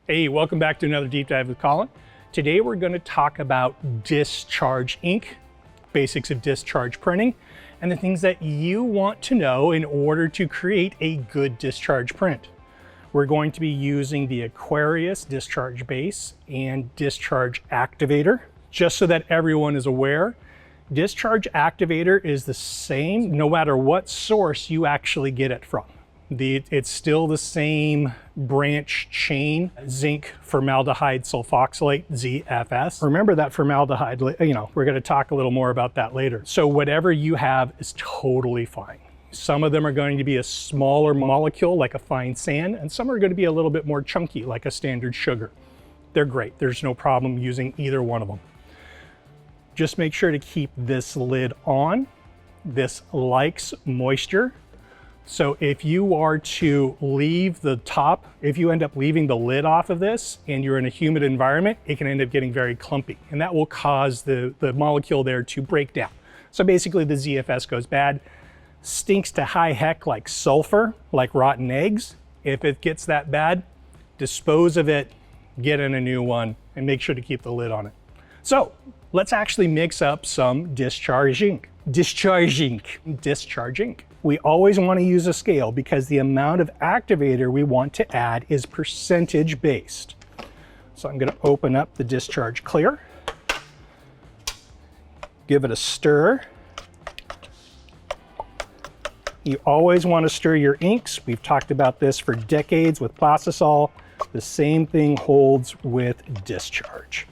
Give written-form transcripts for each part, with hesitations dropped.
Hey, welcome back to another Deep Dive with Colin. Today we're going to talk about discharge ink, basics of discharge printing, and the things that you want to know in order to create a good discharge print. We're going to be using the Aquarius discharge base and discharge activator. Just so that everyone is aware, discharge activator is the same no matter what source you actually get it from. It's still the same branch chain, zinc formaldehyde sulfoxylate, ZFS. Remember that formaldehyde, we're going to talk a little more about that later. So whatever you have is totally fine. Some of them are going to be a smaller molecule like a fine sand, and some are going to be a little bit more chunky like a standard sugar. They're great. There's no problem using either one of them. Just make sure to keep this lid on. This likes moisture. So if you are to leave the top, if you end up leaving the lid off of this and you're in a humid environment, it can end up getting very clumpy, and that will cause the molecule there to break down. So basically the ZFS goes bad, stinks to high heck like sulfur, like rotten eggs. If it gets that bad, dispose of it, get in a new one, and make sure to keep the lid on it. So let's actually mix up some discharge ink. Discharge ink. Discharge ink. We always want to use a scale because the amount of activator we want to add is percentage based. So I'm going to open up the discharge clear, give it a stir. You always want to stir your inks. We've talked about this for decades with Plastisol. The same thing holds with discharge.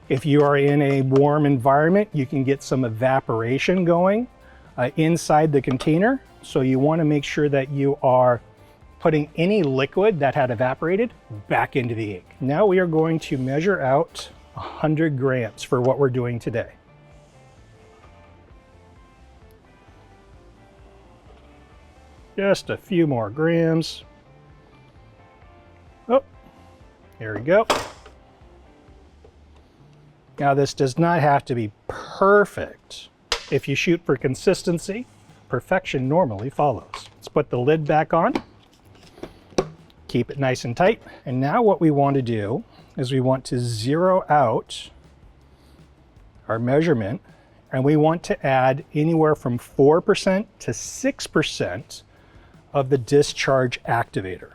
If you are in a warm environment, you can get some evaporation going inside the container. So you want to make sure that you are putting any liquid that had evaporated back into the ink. Now we are going to measure out 100 grams for what we're doing today. Just a few more grams. Oh, there we go. Now this does not have to be perfect. If you shoot for consistency, perfection normally follows. Let's put the lid back on, keep it nice and tight. And now what we want to do is we want to zero out our measurement, and we want to add anywhere from 4% to 6% of the discharge activator.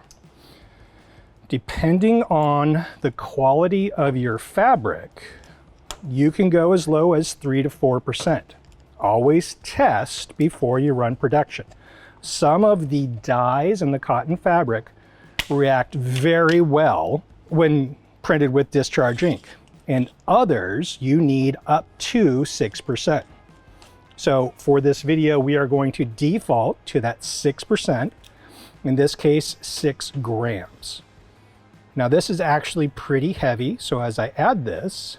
Depending on the quality of your fabric, you can go as low as 3 to 4%. Always test before you run production. Some of the dyes in the cotton fabric react very well when printed with discharge ink, and others you need up to 6%. So for this video, we are going to default to that 6%, in this case 6 grams. Now this is actually pretty heavy, so as I add this,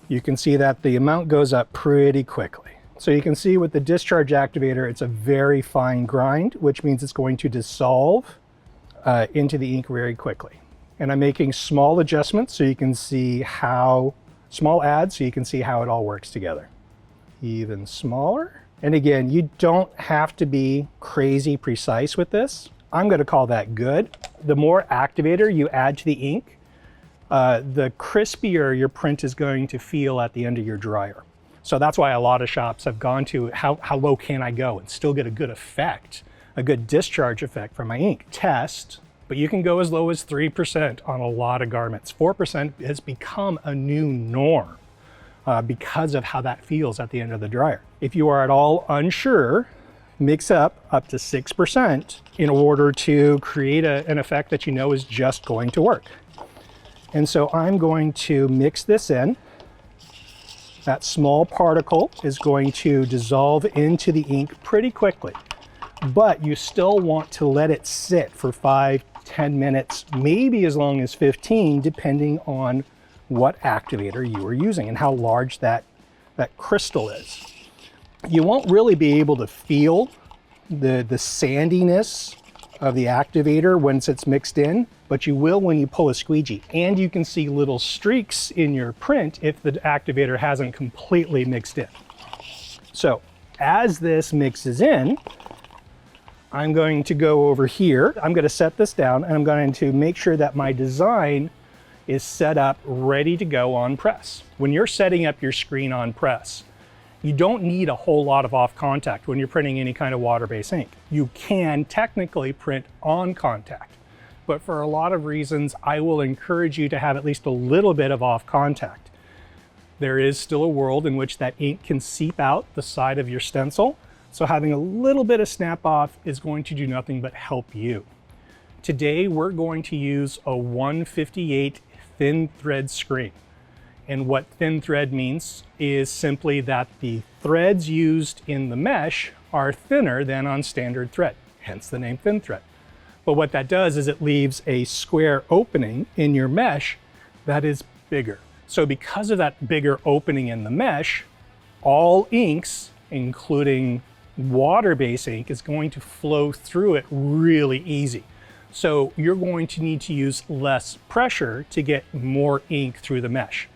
you can see that the amount goes up pretty quickly. So you can see with the discharge activator, it's a very fine grind, which means it's going to dissolve into the ink very quickly. And I'm making small adjustments so you can see how, small adds so you can see how it all works together. Even smaller. And again, you don't have to be crazy precise with this. I'm going to call that good. The more activator you add to the ink, the crispier your print is going to feel at the end of your dryer. So that's why a lot of shops have gone to how low can I go and still get a good effect, a good discharge effect from my ink. Test, but you can go as low as 3% on a lot of garments. 4% has become a new norm because of how that feels at the end of the dryer. If you are at all unsure, mix up to 6% in order to create an effect that you know is just going to work. And so I'm going to mix this in. That small particle is going to dissolve into the ink pretty quickly, but you still want to let it sit for 5-10 minutes, maybe as long as 15, depending on what activator you are using and how large that crystal is. You won't really be able to feel the sandiness of the activator once it's mixed in, but you will when you pull a squeegee. And you can see little streaks in your print if the activator hasn't completely mixed in. So as this mixes in, I'm going to go over here. I'm going to set this down and I'm going to make sure that my design is set up ready to go on press. When you're setting up your screen on press, you don't need a whole lot of off contact when you're printing any kind of water-based ink. You can technically print on contact, but for a lot of reasons, I will encourage you to have at least a little bit of off contact. There is still a world in which that ink can seep out the side of your stencil, so having a little bit of snap off is going to do nothing but help you. Today, we're going to use a 158 thin thread screen. And what thin thread means is simply that the threads used in the mesh are thinner than on standard thread, hence the name thin thread. But what that does is it leaves a square opening in your mesh that is bigger. So because of that bigger opening in the mesh, all inks, including water-based ink, is going to flow through it really easy. So you're going to need to use less pressure to get more ink through the mesh.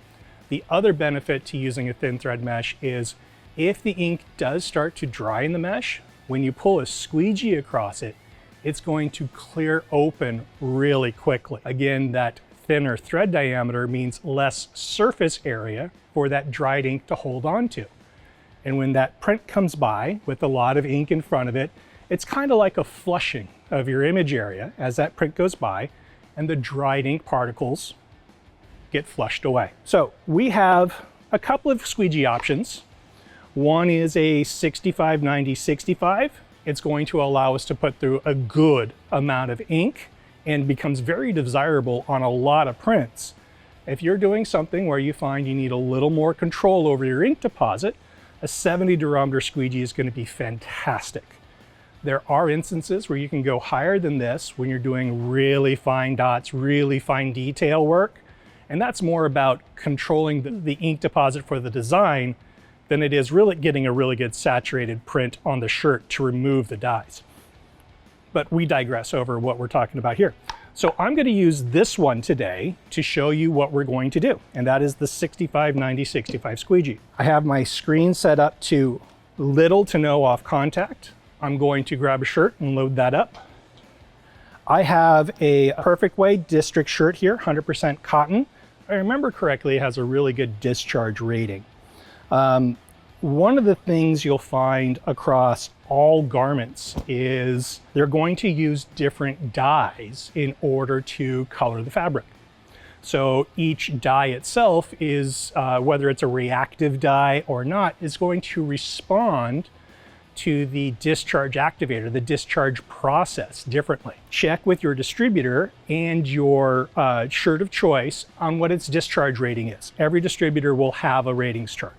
The other benefit to using a thin thread mesh is if the ink does start to dry in the mesh, when you pull a squeegee across it, it's going to clear open really quickly. Again, that thinner thread diameter means less surface area for that dried ink to hold on to. And when that print comes by with a lot of ink in front of it, it's kind of like a flushing of your image area as that print goes by and the dried ink particles get flushed away. So we have a couple of squeegee options. One is a 65-90-65. It's going to allow us to put through a good amount of ink and becomes very desirable on a lot of prints. If you're doing something where you find you need a little more control over your ink deposit, a 70 durometer squeegee is going to be fantastic. There are instances where you can go higher than this when you're doing really fine dots, really fine detail work. And that's more about controlling the ink deposit for the design than it is really getting a really good saturated print on the shirt to remove the dyes. But we digress over what we're talking about here. So I'm going to use this one today to show you what we're going to do, and that is the 65-90-65 squeegee. I have my screen set up to little to no off contact. I'm going to grab a shirt and load that up. I have a Perfect Way district shirt here, 100% cotton. If I remember correctly, it has a really good discharge rating. One of the things you'll find across all garments is they're going to use different dyes in order to color the fabric. So each dye itself is, whether it's a reactive dye or not, is going to respond to the discharge activator, the discharge process differently. Check with your distributor and your shirt of choice on what its discharge rating is. Every distributor will have a ratings chart.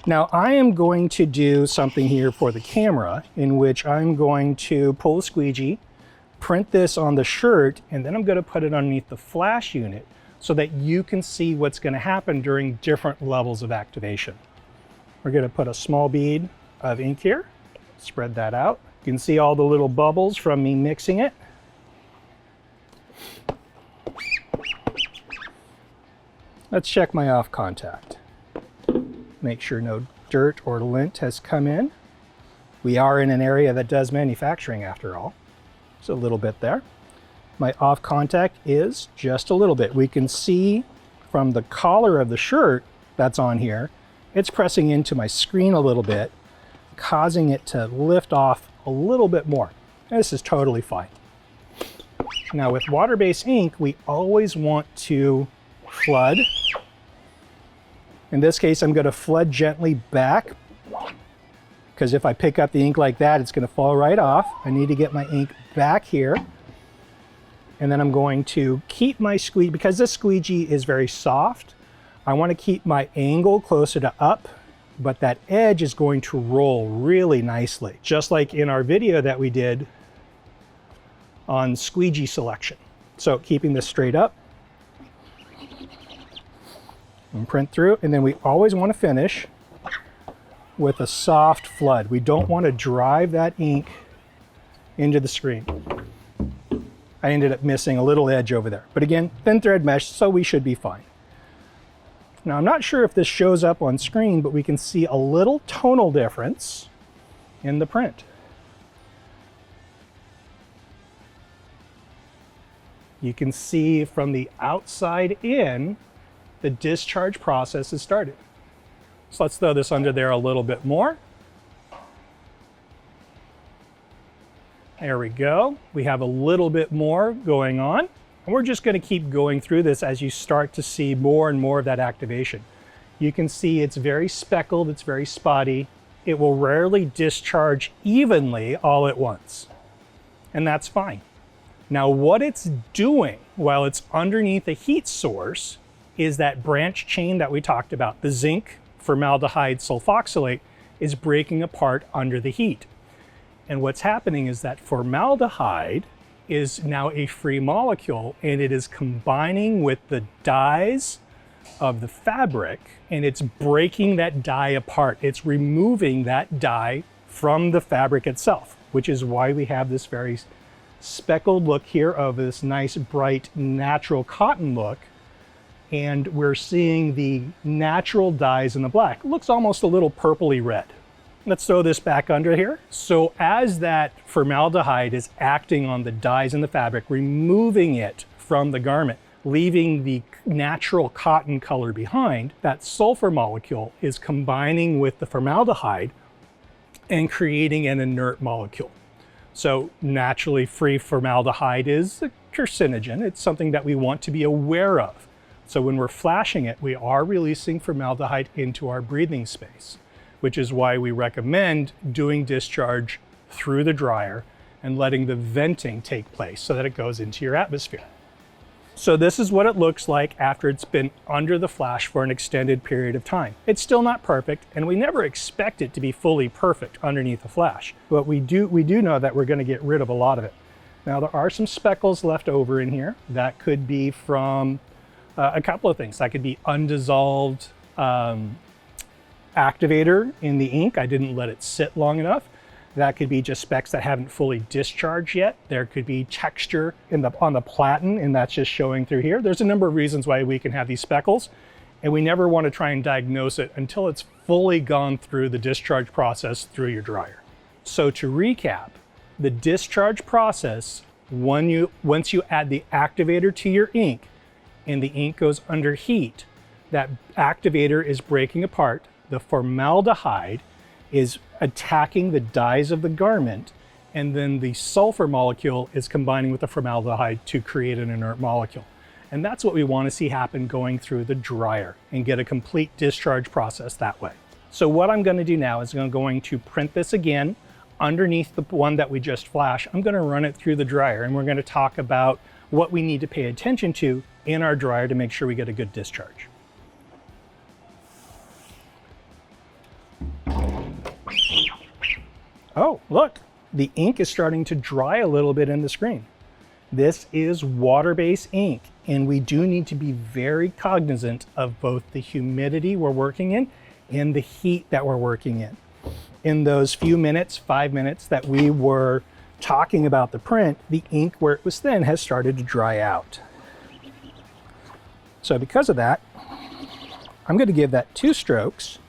Now I am going to do something here for the camera in which I'm going to pull the squeegee, print this on the shirt, and then I'm going to put it underneath the flash unit so that you can see what's going to happen during different levels of activation. We're going to put a small bead of ink here. Spread that out. You can see all the little bubbles from me mixing it. Let's check my off contact. Make sure no dirt or lint has come in. We are in an area that does manufacturing after all. Just a little bit there. My off contact is just a little bit. We can see from the collar of the shirt that's on here, it's pressing into my screen a little bit, causing it to lift off a little bit more. This is totally fine. Now with water-based ink, we always want to flood. In this case, I'm going to flood gently back because if I pick up the ink like that, it's going to fall right off. I need to get my ink back here. And then I'm going to keep my squeegee, because this squeegee is very soft, I want to keep my angle closer to up, but that edge is going to roll really nicely, just like in our video that we did on squeegee selection. So keeping this straight up and print through, and then we always want to finish with a soft flood. We don't want to drive that ink into the screen. I ended up missing a little edge over there, but again, thin thread mesh, so we should be fine. Now I'm not sure if this shows up on screen, but we can see a little tonal difference in the print. You can see from the outside in, the discharge process has started. So let's throw this under there a little bit more. There we go. We have a little bit more going on. And we're just going to keep going through this as you start to see more and more of that activation. You can see it's very speckled, it's very spotty. It will rarely discharge evenly all at once. And that's fine. Now what it's doing while it's underneath a heat source is that branch chain that we talked about. The zinc formaldehyde sulfoxylate is breaking apart under the heat. And what's happening is that formaldehyde is now a free molecule, and it is combining with the dyes of the fabric, and it's breaking that dye apart. It's removing that dye from the fabric itself, which is why we have this very speckled look here of this nice, bright, natural cotton look. And we're seeing the natural dyes in the black. It looks almost a little purpley red. Let's throw this back under here. So as that formaldehyde is acting on the dyes in the fabric, removing it from the garment, leaving the natural cotton color behind, that sulfur molecule is combining with the formaldehyde and creating an inert molecule. So naturally free formaldehyde is a carcinogen. It's something that we want to be aware of. So when we're flashing it, we are releasing formaldehyde into our breathing space, which is why we recommend doing discharge through the dryer and letting the venting take place so that it goes into your atmosphere. So this is what it looks like after it's been under the flash for an extended period of time. It's still not perfect, and we never expect it to be fully perfect underneath the flash, but we do know that we're going to get rid of a lot of it. Now there are some speckles left over in here. That could be from a couple of things. That could be undissolved activator in the ink. I didn't let it sit long enough. That could be just specks that haven't fully discharged yet. There could be texture on the platen, and that's just showing through here. There's a number of reasons why we can have these speckles, and we never want to try and diagnose it until it's fully gone through the discharge process through your dryer. So to recap, the discharge process, once you add the activator to your ink and the ink goes under heat, that activator is breaking apart. The formaldehyde is attacking the dyes of the garment, and then the sulfur molecule is combining with the formaldehyde to create an inert molecule. And that's what we want to see happen going through the dryer and get a complete discharge process that way. So what I'm going to do now is I'm going to print this again underneath the one that we just flashed. I'm going to run it through the dryer, and we're going to talk about what we need to pay attention to in our dryer to make sure we get a good discharge. Oh, look, the ink is starting to dry a little bit in the screen. This is water-based ink, and we do need to be very cognizant of both the humidity we're working in and the heat that we're working in. In those few minutes, 5 minutes that we were talking about the print, the ink where it was thin has started to dry out. So because of that, I'm going to give that 2 strokes.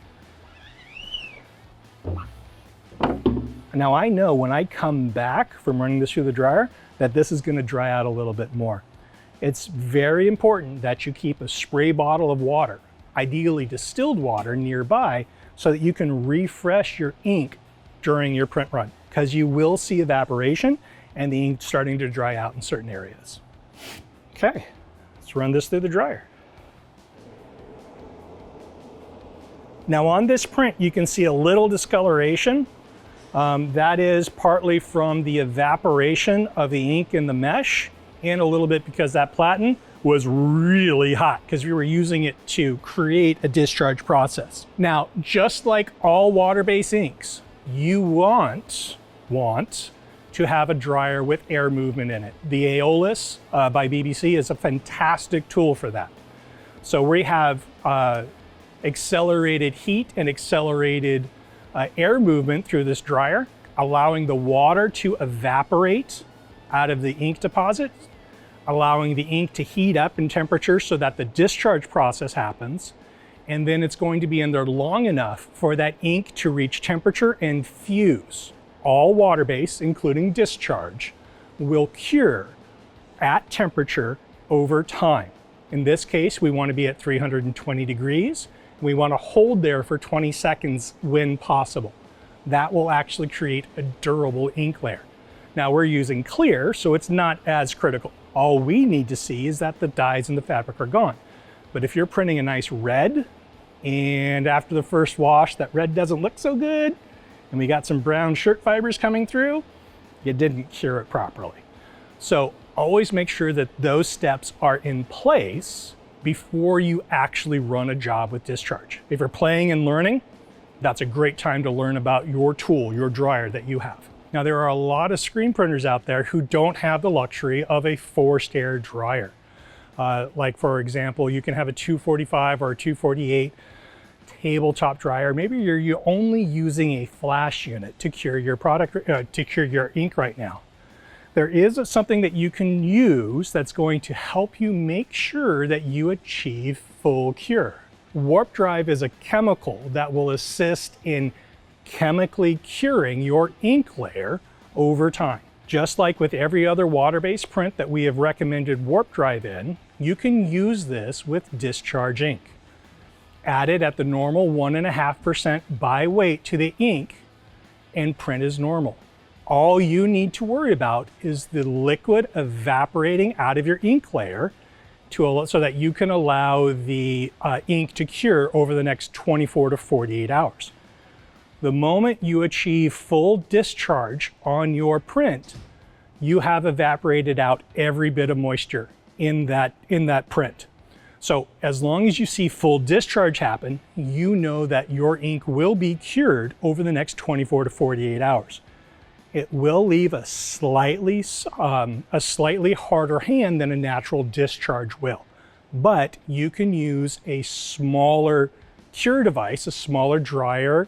Now I know when I come back from running this through the dryer that this is going to dry out a little bit more. It's very important that you keep a spray bottle of water, ideally distilled water, nearby so that you can refresh your ink during your print run, because you will see evaporation and the ink starting to dry out in certain areas. Okay, let's run this through the dryer. Now on this print, you can see a little discoloration. That is partly from the evaporation of the ink in the mesh, and a little bit because that platen was really hot because we were using it to create a discharge process. Now, just like all water-based inks, you want to have a dryer with air movement in it. The Aeolus by BBC is a fantastic tool for that. So we have accelerated heat and accelerated air movement through this dryer, allowing the water to evaporate out of the ink deposit, allowing the ink to heat up in temperature so that the discharge process happens, and then it's going to be in there long enough for that ink to reach temperature and fuse. All water-based, including discharge, will cure at temperature over time. In this case, we want to be at 320 degrees. We want to hold there for 20 seconds when possible. That will actually create a durable ink layer. Now we're using clear, so it's not as critical. All we need to see is that the dyes in the fabric are gone. But if you're printing a nice red, and after the first wash, that red doesn't look so good, and we got some brown shirt fibers coming through, you didn't cure it properly. So always make sure that those steps are in place before you actually run a job with discharge. If you're playing and learning, that's a great time to learn about your tool, your dryer that you have. Now, there are a lot of screen printers out there who don't have the luxury of a forced air dryer. Like for example, you can have a 245 or a 248 tabletop dryer. Maybe you're only using a flash unit to cure your product, to cure your ink right now. There is something that you can use that's going to help you make sure that you achieve full cure. Warp Drive is a chemical that will assist in chemically curing your ink layer over time. Just like with every other water-based print that we have recommended Warp Drive in, you can use this with discharge ink. Add it at the normal 1.5% by weight to the ink and print as normal. All you need to worry about is the liquid evaporating out of your ink layer so that you can allow the ink to cure over the next 24 to 48 hours. The moment you achieve full discharge on your print, you have evaporated out every bit of moisture in that print. So as long as you see full discharge happen, you know that your ink will be cured over the next 24 to 48 hours. It will leave a slightly harder hand than a natural discharge will. But you can use a smaller cure device, a smaller dryer,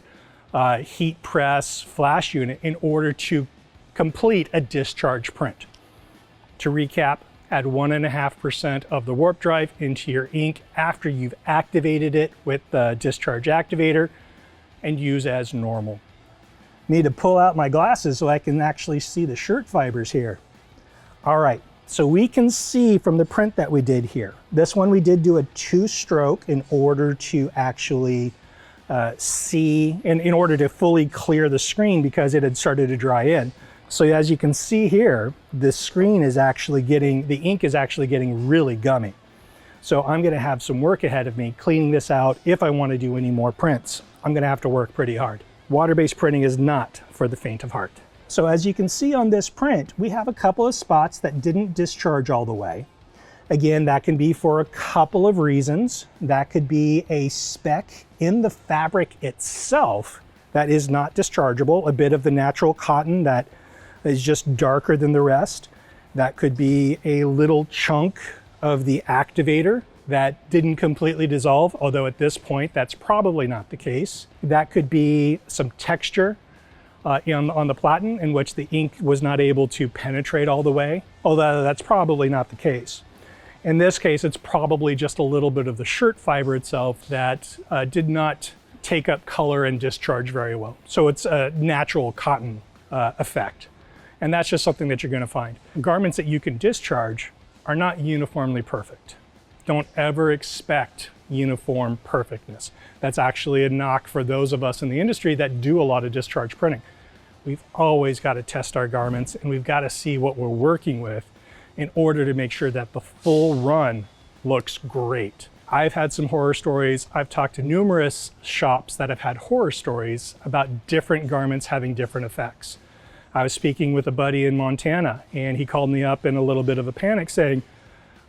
heat press, flash unit in order to complete a discharge print. To recap, add 1.5% of the Warp Drive into your ink after you've activated it with the discharge activator and use as normal. Need to pull out my glasses so I can actually see the shirt fibers here. All right, so we can see from the print that we did here. This one we did do a 2-stroke in order to actually see, and in order to fully clear the screen because it had started to dry in. So as you can see here, the screen is actually the ink is actually getting really gummy. So I'm gonna have some work ahead of me cleaning this out. If I wanna do any more prints, I'm gonna have to work pretty hard. Water-based printing is not for the faint of heart. So as you can see on this print, we have a couple of spots that didn't discharge all the way. Again, that can be for a couple of reasons. That could be a speck in the fabric itself that is not dischargeable, a bit of the natural cotton that is just darker than the rest. That could be a little chunk of the activator that didn't completely dissolve, although at this point that's probably not the case. That could be some texture on the platen in which the ink was not able to penetrate all the way, although that's probably not the case. In this case, it's probably just a little bit of the shirt fiber itself that did not take up color and discharge very well. So it's a natural cotton effect. And that's just something that you're gonna find. Garments that you can discharge are not uniformly perfect. Don't ever expect uniform perfectness. That's actually a knock for those of us in the industry that do a lot of discharge printing. We've always got to test our garments and we've got to see what we're working with in order to make sure that the full run looks great. I've had some horror stories. I've talked to numerous shops that have had horror stories about different garments having different effects. I was speaking with a buddy in Montana and he called me up in a little bit of a panic saying,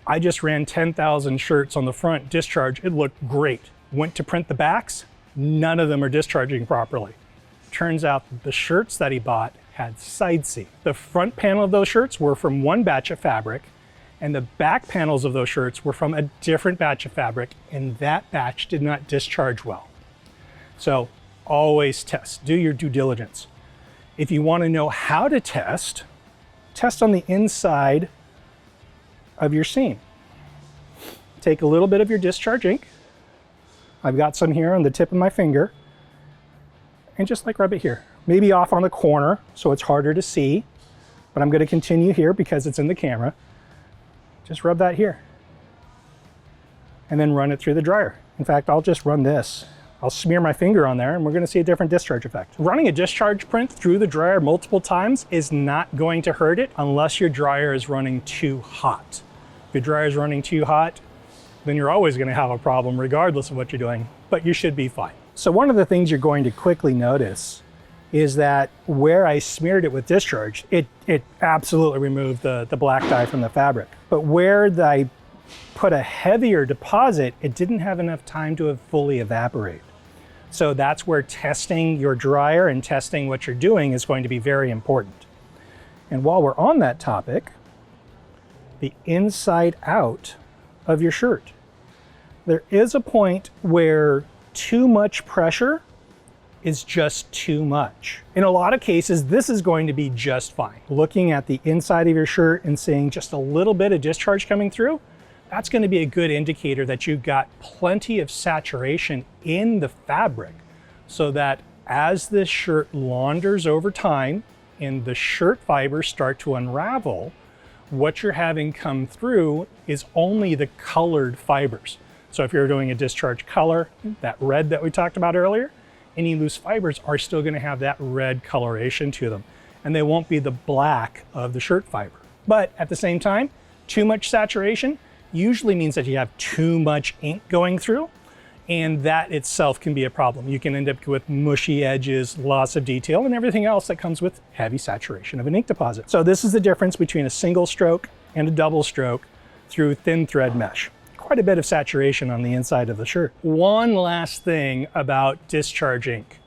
I just ran 10,000 shirts on the front discharge. It looked great. Went to print the backs. None of them are discharging properly. Turns out the shirts that he bought had side seam. The front panel of those shirts were from one batch of fabric and the back panels of those shirts were from a different batch of fabric and that batch did not discharge well. So always test, do your due diligence. If you want to know how to test on the inside of your seam. Take a little bit of your discharge ink. I've got some here on the tip of my finger and just like rub it here. Maybe off on the corner so it's harder to see, but I'm going to continue here because it's in the camera. Just rub that here. And then run it through the dryer. In fact, I'll just run this. I'll smear my finger on there and we're gonna see a different discharge effect. Running a discharge print through the dryer multiple times is not going to hurt it unless your dryer is running too hot. If your dryer is running too hot, then you're always gonna have a problem regardless of what you're doing, but you should be fine. So one of the things you're going to quickly notice is that where I smeared it with discharge, it absolutely removed the black dye from the fabric. But where I put a heavier deposit, it didn't have enough time to fully evaporate. So that's where testing your dryer and testing what you're doing is going to be very important. And while we're on that topic, the inside out of your shirt. There is a point where too much pressure is just too much. In a lot of cases, this is going to be just fine. Looking at the inside of your shirt and seeing just a little bit of discharge coming through, that's going to be a good indicator that you've got plenty of saturation in the fabric, so that as this shirt launders over time and the shirt fibers start to unravel, what you're having come through is only the colored fibers. So if you're doing a discharge color, that red that we talked about earlier, any loose fibers are still going to have that red coloration to them, and they won't be the black of the shirt fiber. But at the same time, too much saturation usually means that you have too much ink going through, and that itself can be a problem. You can end up with mushy edges, loss of detail, and everything else that comes with heavy saturation of an ink deposit. So this is the difference between a single stroke and a double stroke through thin thread mesh. Quite a bit of saturation on the inside of the shirt. One last thing about discharge ink.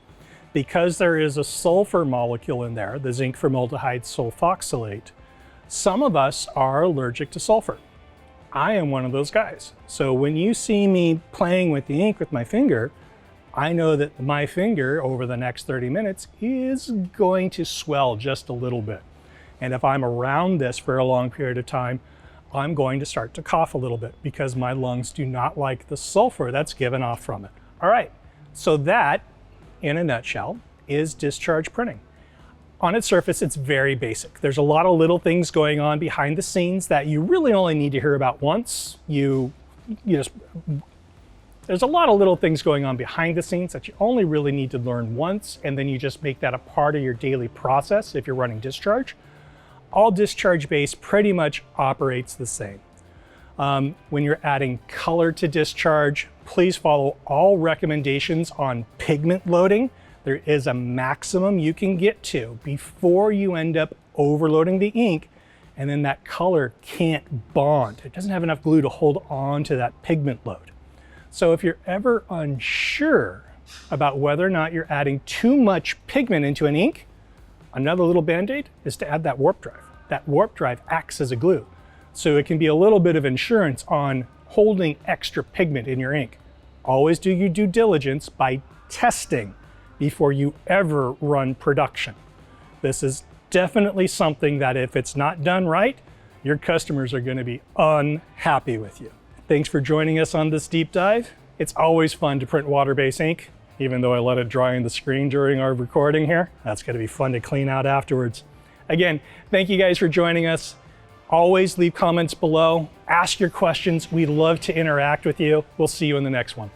Because there is a sulfur molecule in there, the zinc formaldehyde sulfoxylate, some of us are allergic to sulfur. I am one of those guys. So when you see me playing with the ink with my finger, I know that my finger over the next 30 minutes is going to swell just a little bit. And if I'm around this for a long period of time, I'm going to start to cough a little bit because my lungs do not like the sulfur that's given off from it. All right, so that, in a nutshell, is discharge printing. On its surface, it's very basic. There's a lot of little things going on behind the scenes that you really only need to hear about once. There's a lot of little things going on behind the scenes that you only really need to learn once, and then you just make that a part of your daily process if you're running discharge. All discharge base pretty much operates the same. When you're adding color to discharge, please follow all recommendations on pigment loading. There is a maximum you can get to before you end up overloading the ink, and then that color can't bond. It doesn't have enough glue to hold on to that pigment load. So if you're ever unsure about whether or not you're adding too much pigment into an ink, another little band-aid is to add that warp drive. That warp drive acts as a glue. So it can be a little bit of insurance on holding extra pigment in your ink. Always do your due diligence by testing before you ever run production. This is definitely something that if it's not done right, your customers are going to be unhappy with you. Thanks for joining us on this deep dive. It's always fun to print water-based ink, even though I let it dry on the screen during our recording here. That's going to be fun to clean out afterwards. Again, thank you guys for joining us. Always leave comments below. Ask your questions. We'd love to interact with you. We'll see you in the next one.